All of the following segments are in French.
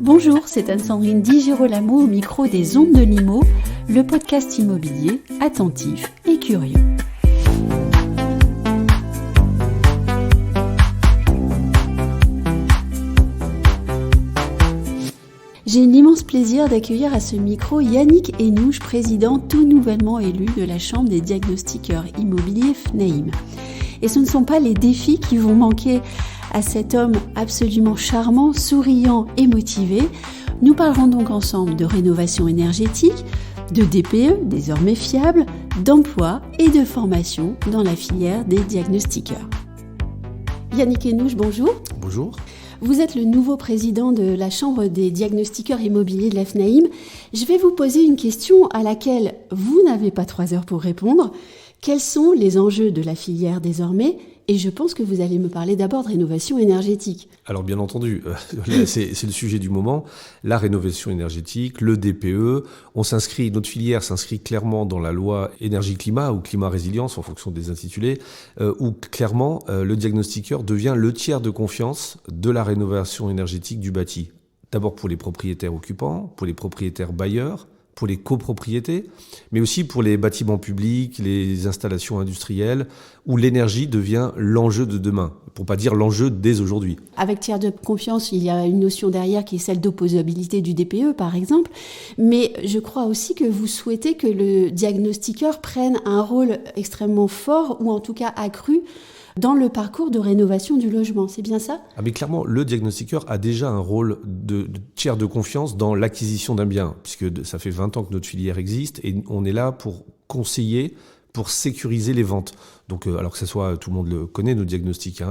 Bonjour, c'est Anne-Sandrine Di Girolamo au micro des Ondes de Limo, le podcast immobilier attentif et curieux. J'ai l'immense plaisir d'accueillir à ce micro Yannick Henouche, président tout nouvellement élu de la Chambre des diagnostiqueurs immobiliers FNAIM. Et ce ne sont pas les défis qui vont manquer à cet homme absolument charmant, souriant et motivé. Nous parlerons donc ensemble de rénovation énergétique, de DPE, désormais fiable, d'emploi et de formation dans la filière des diagnostiqueurs. Yannick Henouche, bonjour. Bonjour. Vous êtes le nouveau président de la Chambre des diagnostiqueurs immobiliers de la FNAIM. Je vais vous poser une question à laquelle vous n'avez pas 3 heures pour répondre. Quels sont les enjeux de la filière désormais ? Et je pense que vous allez me parler d'abord de rénovation énergétique. Alors bien entendu, c'est le sujet du moment, la rénovation énergétique, le DPE. Notre filière s'inscrit clairement dans la loi énergie-climat ou climat-résilience en fonction des intitulés, où clairement le diagnostiqueur devient le tiers de confiance de la rénovation énergétique du bâti. D'abord pour les propriétaires occupants, pour les propriétaires bailleurs, pour les copropriétés, mais aussi pour les bâtiments publics, les installations industrielles, où l'énergie devient l'enjeu de demain, pour pas dire l'enjeu dès aujourd'hui. Avec tiers de confiance, il y a une notion derrière qui est celle d'opposabilité du DPE, par exemple, mais je crois aussi que vous souhaitez que le diagnostiqueur prenne un rôle extrêmement fort, ou en tout cas accru, dans le parcours de rénovation du logement, c'est bien ça ? Mais clairement, le diagnostiqueur a déjà un rôle de tiers de confiance dans l'acquisition d'un bien, puisque ça fait 20 ans que notre filière existe et on est là pour conseiller, pour sécuriser les ventes. Donc, alors que ce soit, tout le monde le connaît, nos diagnostics,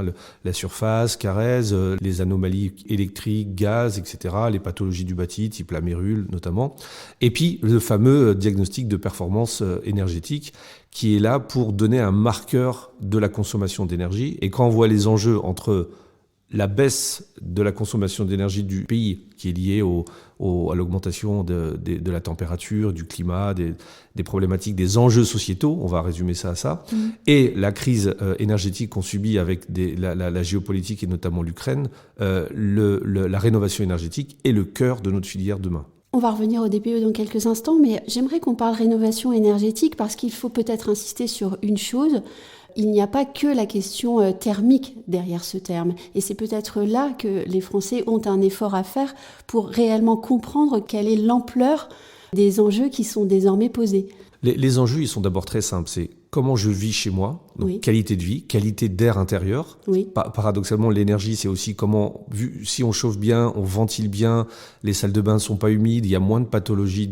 la surface, Carrez, les anomalies électriques, gaz, etc., les pathologies du bâti, type la mérule notamment. Et puis, le fameux diagnostic de performance énergétique, qui est là pour donner un marqueur de la consommation d'énergie. Et quand on voit les enjeux entre la baisse de la consommation d'énergie du pays, qui est liée à l'augmentation de la température, du climat, des problématiques, des enjeux sociétaux, on va résumer ça à ça, et la crise énergétique qu'on subit avec la géopolitique et notamment l'Ukraine, la rénovation énergétique est le cœur de notre filière demain. On va revenir au DPE dans quelques instants, mais j'aimerais qu'on parle rénovation énergétique parce qu'il faut peut-être insister sur une chose. Il n'y a pas que la question thermique derrière ce terme. Et c'est peut-être là que les Français ont un effort à faire pour réellement comprendre quelle est l'ampleur des enjeux qui sont désormais posés. Les enjeux, ils sont d'abord très simples. C'est comment je vis chez moi, donc oui. Qualité de vie, qualité d'air intérieur. Oui. Paradoxalement, l'énergie, c'est aussi comment, si on chauffe bien, on ventile bien, les salles de bain ne sont pas humides, il y a moins de pathologies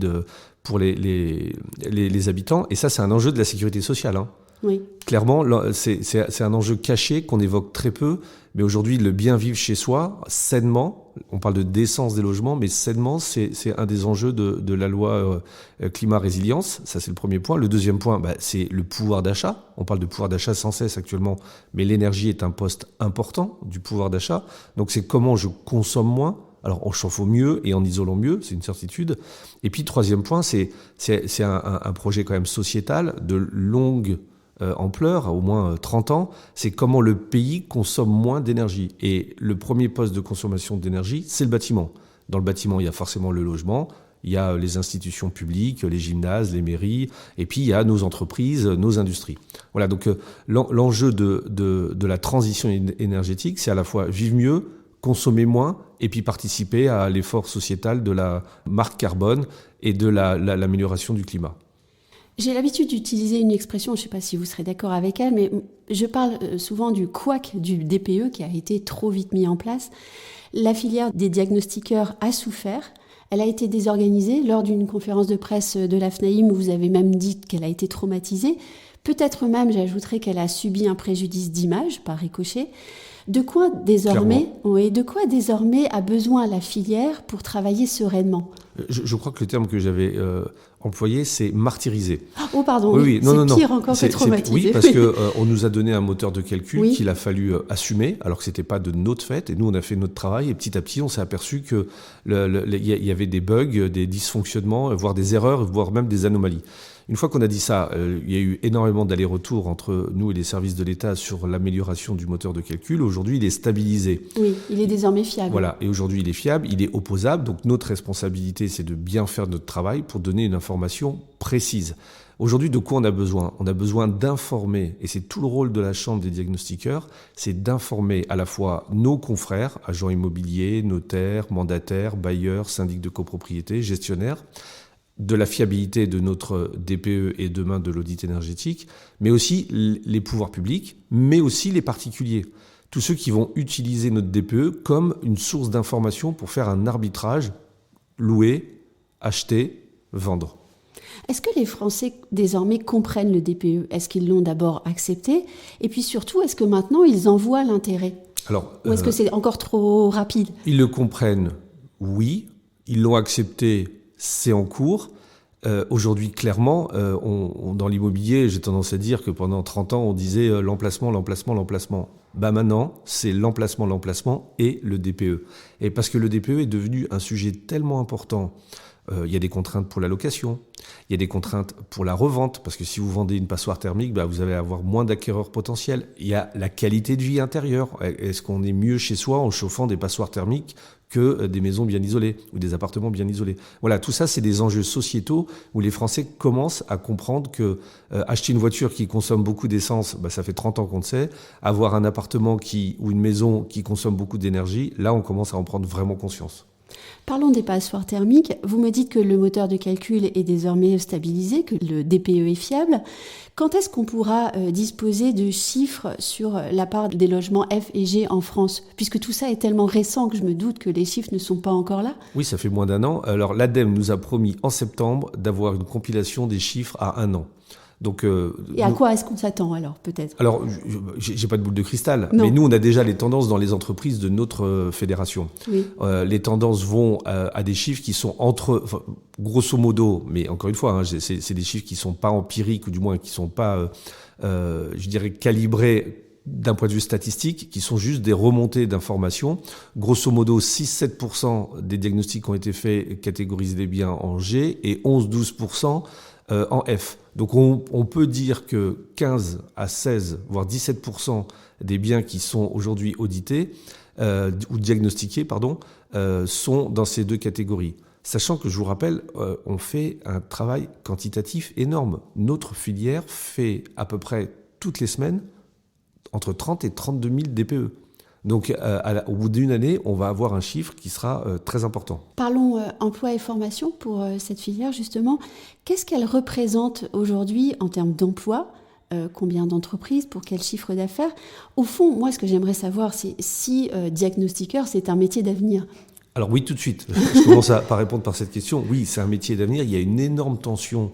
pour les habitants. Et ça, c'est un enjeu de la sécurité sociale. Oui. Clairement, c'est un enjeu caché qu'on évoque très peu, mais aujourd'hui, le bien vivre chez soi, sainement, on parle de décence des logements, mais sainement, c'est un des enjeux de la loi climat-résilience. Ça, c'est le premier point. Le deuxième point, c'est le pouvoir d'achat. On parle de pouvoir d'achat sans cesse actuellement, mais l'énergie est un poste important du pouvoir d'achat. Donc, c'est comment je consomme moins. Alors, en chauffant mieux et en isolant mieux, c'est une certitude. Et puis, troisième point, c'est un projet quand même sociétal de longue ampleur, à au moins 30 ans, c'est comment le pays consomme moins d'énergie. Et le premier poste de consommation d'énergie, c'est le bâtiment. Dans le bâtiment, il y a forcément le logement, il y a les institutions publiques, les gymnases, les mairies, et puis il y a nos entreprises, nos industries. Voilà, donc l'enjeu de la transition énergétique, c'est à la fois vivre mieux, consommer moins, et puis participer à l'effort sociétal de la marque carbone et de l'amélioration du climat. J'ai l'habitude d'utiliser une expression, je ne sais pas si vous serez d'accord avec elle, mais je parle souvent du couac du DPE qui a été trop vite mis en place. La filière des diagnostiqueurs a souffert. Elle a été désorganisée lors d'une conférence de presse de la FNAIM où vous avez même dit qu'elle a été traumatisée. Peut-être même, j'ajouterais qu'elle a subi un préjudice d'image par ricochet. De quoi désormais a besoin la filière pour travailler sereinement ? Je crois que le terme que j'avais employé, c'est martyriser. Oh pardon, oui. C'est pire encore que traumatisé. Oui, parce qu'on nous a donné un moteur de calcul qu'il a fallu assumer, alors que ce n'était pas de notre fait. Et nous, on a fait notre travail. Et petit à petit, on s'est aperçu qu'il y avait des bugs, des dysfonctionnements, voire des erreurs, voire même des anomalies. Une fois qu'on a dit ça, il y a eu énormément d'allers-retours entre nous et les services de l'État sur l'amélioration du moteur de calcul. Aujourd'hui, il est stabilisé. Oui, il est désormais fiable. Voilà, et aujourd'hui, il est fiable, il est opposable. Donc notre responsabilité, c'est de bien faire notre travail pour donner une information précise. Aujourd'hui, de quoi on a besoin ? On a besoin d'informer, et c'est tout le rôle de la Chambre des diagnostiqueurs, c'est d'informer à la fois nos confrères, agents immobiliers, notaires, mandataires, bailleurs, syndics de copropriété, gestionnaires, de la fiabilité de notre DPE et demain de l'audit énergétique, mais aussi les pouvoirs publics, mais aussi les particuliers. Tous ceux qui vont utiliser notre DPE comme une source d'information pour faire un arbitrage, louer, acheter, vendre. Est-ce que les Français, désormais, comprennent le DPE ? Est-ce qu'ils l'ont d'abord accepté ? Et puis surtout, est-ce que maintenant, ils en voient l'intérêt ? Ou est-ce que c'est encore trop rapide ? Ils le comprennent, oui. Ils l'ont accepté, c'est en cours. Aujourd'hui, clairement, dans l'immobilier, j'ai tendance à dire que pendant 30 ans, on disait l'emplacement. Maintenant, c'est l'emplacement et le DPE. Et parce que le DPE est devenu un sujet tellement important. Il y a des contraintes pour la location, il y a des contraintes pour la revente, parce que si vous vendez une passoire thermique, vous allez avoir moins d'acquéreurs potentiels. Il y a la qualité de vie intérieure. Est-ce qu'on est mieux chez soi en chauffant des passoires thermiques que des maisons bien isolées ou des appartements bien isolés ? Voilà, tout ça, c'est des enjeux sociétaux où les Français commencent à comprendre que acheter une voiture qui consomme beaucoup d'essence, ça fait 30 ans qu'on le sait. Avoir un appartement ou une maison qui consomme beaucoup d'énergie, là, on commence à en prendre vraiment conscience. Parlons des passoires thermiques. Vous me dites que le moteur de calcul est désormais stabilisé, que le DPE est fiable. Quand est-ce qu'on pourra disposer de chiffres sur la part des logements F et G en France ? Puisque tout ça est tellement récent que je me doute que les chiffres ne sont pas encore là. Oui, ça fait moins d'1 an. Alors l'ADEME nous a promis en septembre d'avoir une compilation des chiffres à 1 an. Donc, et à quoi est-ce qu'on s'attend alors, peut-être ? Alors, j'ai pas de boule de cristal, mais nous, on a déjà les tendances dans les entreprises de notre fédération. Oui. Les tendances vont à des chiffres qui sont grosso modo, mais encore une fois, c'est des chiffres qui sont pas empiriques, ou du moins qui sont pas, calibrés d'un point de vue statistique, qui sont juste des remontées d'informations. Grosso modo, 6-7% des diagnostics ont été faits catégorisés des biens en G et 11-12% en F. Donc on peut dire que 15 à 16, voire 17% des biens qui sont aujourd'hui audités ou diagnostiqués, sont dans ces deux catégories. Sachant que, je vous rappelle, on fait un travail quantitatif énorme. Notre filière fait à peu près toutes les semaines entre 30 et 32 000 DPE. Donc, au bout d'une année, on va avoir un chiffre qui sera très important. Parlons emploi et formation pour cette filière, justement. Qu'est-ce qu'elle représente aujourd'hui en termes d'emploi ? Combien d'entreprises ? Pour quel chiffre d'affaires ? Au fond, moi, ce que j'aimerais savoir, c'est si diagnostiqueur, c'est un métier d'avenir. Alors oui, tout de suite. Je commence par répondre par cette question. Oui, c'est un métier d'avenir. Il y a une énorme tension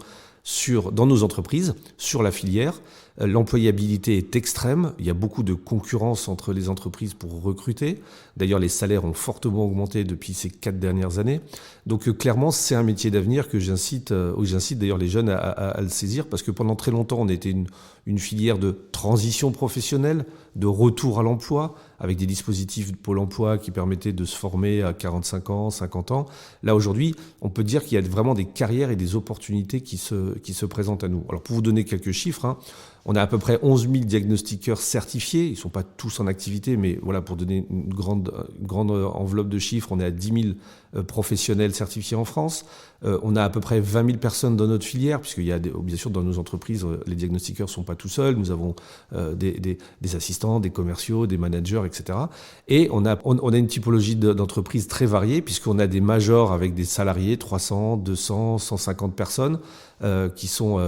dans nos entreprises, sur la filière. L'employabilité est extrême. Il y a beaucoup de concurrence entre les entreprises pour recruter. D'ailleurs, les salaires ont fortement augmenté depuis ces 4 dernières années. Donc, clairement, c'est un métier d'avenir que j'incite d'ailleurs les jeunes à le saisir, parce que pendant très longtemps, on était une filière de transition professionnelle, de retour à l'emploi, avec des dispositifs de Pôle emploi qui permettaient de se former à 45 ans, 50 ans. Là, aujourd'hui, on peut dire qu'il y a vraiment des carrières et des opportunités qui se présentent à nous. Alors, pour vous donner quelques chiffres, on a à peu près 11 000 diagnostiqueurs certifiés. Ils ne sont pas tous en activité, mais voilà, pour donner une grande enveloppe de chiffres, on est à 10 000 professionnels certifiés en France. On a à peu près 20 000 personnes dans notre filière, puisqu'il y a bien sûr dans nos entreprises, les diagnostiqueurs ne sont pas tout seuls. Nous avons des assistants, des commerciaux, des managers, etc. Et on a une typologie d'entreprises très variée, puisqu'on a des majors avec des salariés, 300, 200, 150 personnes, qui sont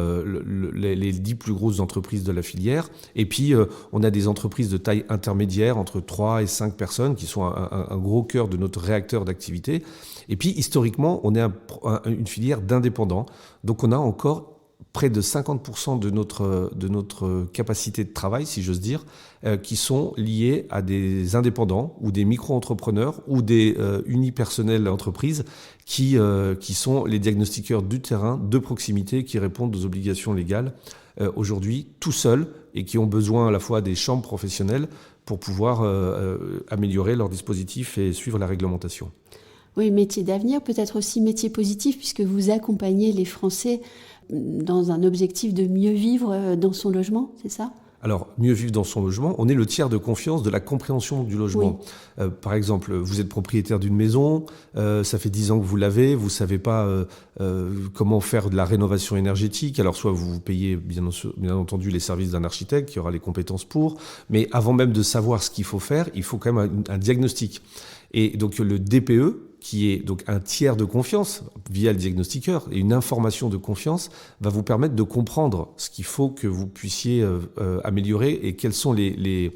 les 10 plus grosses entreprises de la filière. Et puis, on a des entreprises de taille intermédiaire, entre 3 et 5 personnes, qui sont un gros cœur de notre réacteur d'activité. Et puis, historiquement, on est une filière d'indépendants. Donc, on a encore près de 50% de notre capacité de travail, si j'ose dire, qui sont liés à des indépendants ou des micro-entrepreneurs ou des unipersonnels entreprises qui sont les diagnostiqueurs du terrain, de proximité, qui répondent aux obligations légales aujourd'hui tout seuls et qui ont besoin à la fois des chambres professionnelles pour pouvoir améliorer leurs dispositifs et suivre la réglementation. Oui, métier d'avenir, peut-être aussi métier positif, puisque vous accompagnez les Français dans un objectif de mieux vivre dans son logement, c'est ça ? Alors, mieux vivre dans son logement, on est le tiers de confiance de la compréhension du logement. Oui. Par exemple, vous êtes propriétaire d'une maison, ça fait 10 ans que vous l'avez, vous ne savez pas comment faire de la rénovation énergétique. Alors, soit vous payez bien entendu les services d'un architecte qui aura les compétences pour, mais avant même de savoir ce qu'il faut faire, il faut quand même un diagnostic. Et donc, le DPE, qui est donc un tiers de confiance via le diagnostiqueur et une information de confiance, va vous permettre de comprendre ce qu'il faut que vous puissiez améliorer et quels sont les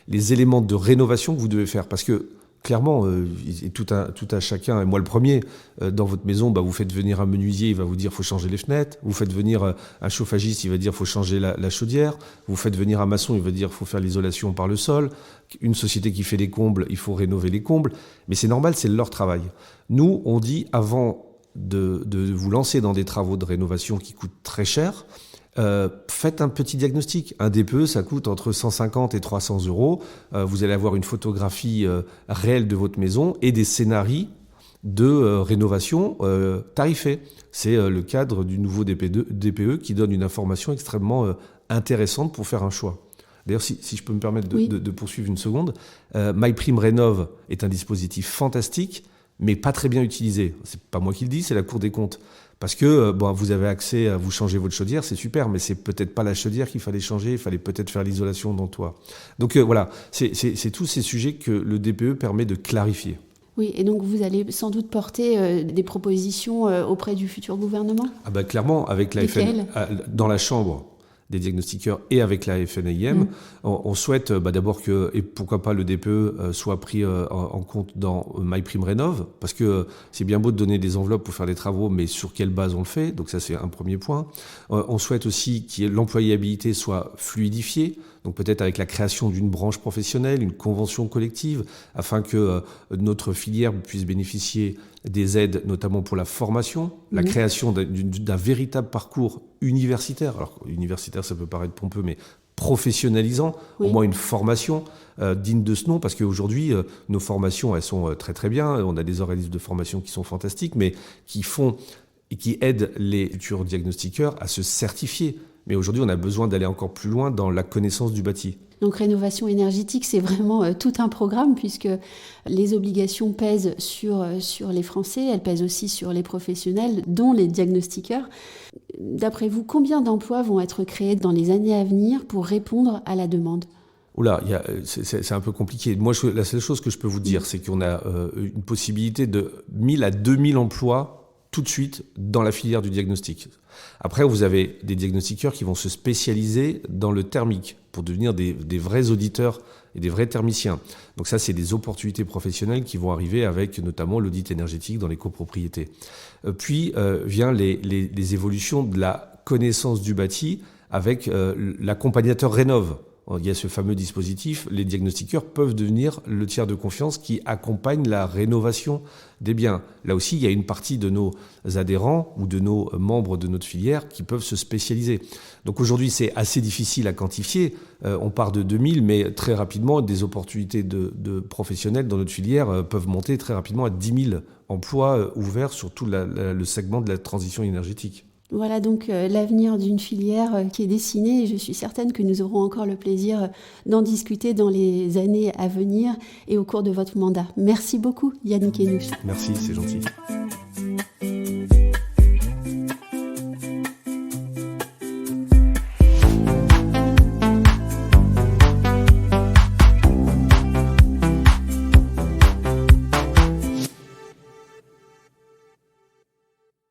éléments de rénovation que vous devez faire. Parce que clairement, et tout à chacun, et moi le premier, dans votre maison, vous faites venir un menuisier, il va vous dire faut changer les fenêtres. Vous faites venir un chauffagiste, il va dire faut changer la chaudière. Vous faites venir un maçon, il va dire faut faire l'isolation par le sol. Une société qui fait des combles, il faut rénover les combles. Mais c'est normal, c'est leur travail. Nous, on dit avant de vous lancer dans des travaux de rénovation qui coûtent très cher, faites un petit diagnostic. Un DPE, ça coûte entre 150 et 300 euros. Vous allez avoir une photographie réelle de votre maison et des scénarios de rénovation tarifés. C'est le cadre du nouveau DPE qui donne une information extrêmement intéressante pour faire un choix. D'ailleurs, si je peux me permettre de poursuivre une seconde, MyPrimeRénov' est un dispositif fantastique, mais pas très bien utilisé. C'est pas moi qui le dis, c'est la Cour des comptes. Parce que vous avez accès à vous changer votre chaudière, c'est super, mais c'est peut-être pas la chaudière qu'il fallait changer, il fallait peut-être faire l'isolation dans le toit. Donc voilà, c'est tous ces sujets que le DPE permet de clarifier. Oui, et donc vous allez sans doute porter des propositions auprès du futur gouvernement ? Clairement, avec la FN, dans la Chambre des diagnostiqueurs et avec la FNAIM, on souhaite d'abord que, et pourquoi pas le DPE soit pris en compte dans MyPrimeRénov', parce que c'est bien beau de donner des enveloppes pour faire des travaux, mais sur quelle base on le fait ? Donc ça, c'est un premier point. On souhaite aussi que l'employabilité soit fluidifiée, donc peut-être avec la création d'une branche professionnelle, une convention collective, afin que notre filière puisse bénéficier des aides, notamment pour la formation, la création d'un véritable parcours universitaire. Alors, universitaire, ça peut paraître pompeux, mais professionnalisant, au moins une formation digne de ce nom, parce qu'aujourd'hui, nos formations, elles sont très très bien. On a des organismes de formation qui sont fantastiques, mais qui font et qui aident les futurs diagnostiqueurs à se certifier. Mais aujourd'hui, on a besoin d'aller encore plus loin dans la connaissance du bâti. Donc rénovation énergétique, c'est vraiment tout un programme puisque les obligations pèsent sur les Français, elles pèsent aussi sur les professionnels, dont les diagnostiqueurs. D'après vous, combien d'emplois vont être créés dans les années à venir pour répondre à la demande ? Oula, c'est un peu compliqué. Moi, la seule chose que je peux vous dire, c'est qu'on a une possibilité de 1000 à 2000 emplois tout de suite dans la filière du diagnostic. Après, vous avez des diagnostiqueurs qui vont se spécialiser dans le thermique pour devenir des vrais auditeurs et des vrais thermiciens. Donc ça, c'est des opportunités professionnelles qui vont arriver avec notamment l'audit énergétique dans les copropriétés. Puis vient les évolutions de la connaissance du bâti avec l'accompagnateur Rénov'. Il y a ce fameux dispositif, les diagnostiqueurs peuvent devenir le tiers de confiance qui accompagne la rénovation des biens. Là aussi, il y a une partie de nos adhérents ou de nos membres de notre filière qui peuvent se spécialiser. Donc aujourd'hui, c'est assez difficile à quantifier. On part de 2000, mais très rapidement, des opportunités de professionnels dans notre filière peuvent monter très rapidement à 10 000 emplois ouverts sur tout le segment de la transition énergétique. Voilà donc l'avenir d'une filière qui est dessinée et je suis certaine que nous aurons encore le plaisir d'en discuter dans les années à venir et au cours de votre mandat. Merci beaucoup Yannick Hainous. Merci, c'est gentil.